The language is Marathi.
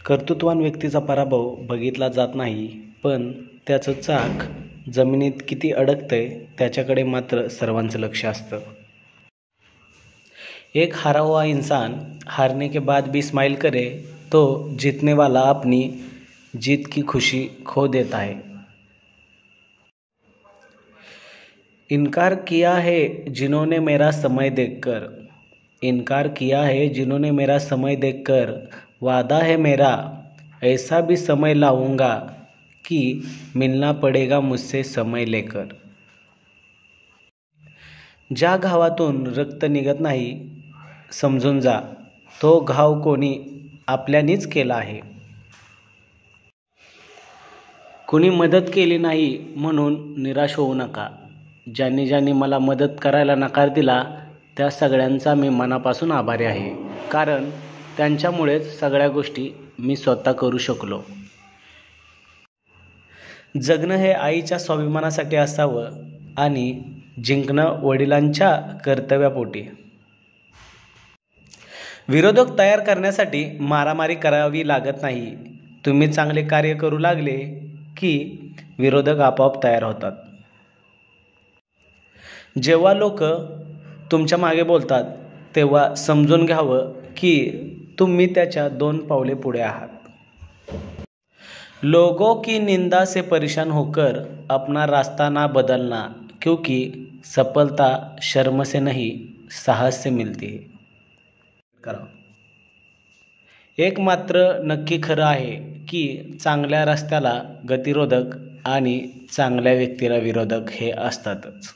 कर्तृत्ववान व्यक्तीचा पराभव बघितला जात नाही, पण त्याचं चाक जमिनीत किती अडकतंय त्याच्याकडे मात्र सर्वांचं लक्ष असतं. एक हारा हुआ इंसान हारने के बाद भी स्माइल करे तो जीतने वाला अपनी जीत की खुशी खो देता है. इनकार किया है जिन्होंने मेरा समय देखकर, इनकार किया है जिन्होंने मेरा समय देखकर, वादा है मेरा ऐसा भी समय लाऊंगा कि मिलना पड़ेगा मुझसे समय लेकर. ज्या घावातून रक्त निघत नाही समजून जा, तो घाव कोणी आपल्यानीच केला आहे. कुणी मदत केली नाही म्हणून निराश होऊ नका. ज्यांनी ज्यांनी मला मदत करायला नकार दिला त्या सगळ्यांचा मी मनापासून आभारी आहे, कारण त्यांच्यामुळेच सगळ्या गोष्टी मी स्वतः करू शकलो. जगणं हे आईच्या स्वाभिमानासाठी असावं आणि जिंकणं वडिलांच्या कर्तव्यापोटी. विरोधक तयार करण्यासाठी मारामारी करावी लागत नाही. तुम्ही चांगले कार्य करू लागले की विरोधक आपोआप तयार होतात. जेव्हा लोक तुमच्या मागे बोलतात तेव्हा समजून घ्यावं की तुम्ही त्याच्या 2 पावले पुढे आहात. लोगों की निंदा से परेशान होकर अपना रास्ता ना बदलना, क्योंकि सफलता शर्म से नहीं साहस से मिलती है. एक मात्र नक्की खरं आहे की चांगल्या रस्त्याला गतिरोधक आणि चांगल्या व्यक्तीला विरोधक हे असतातच.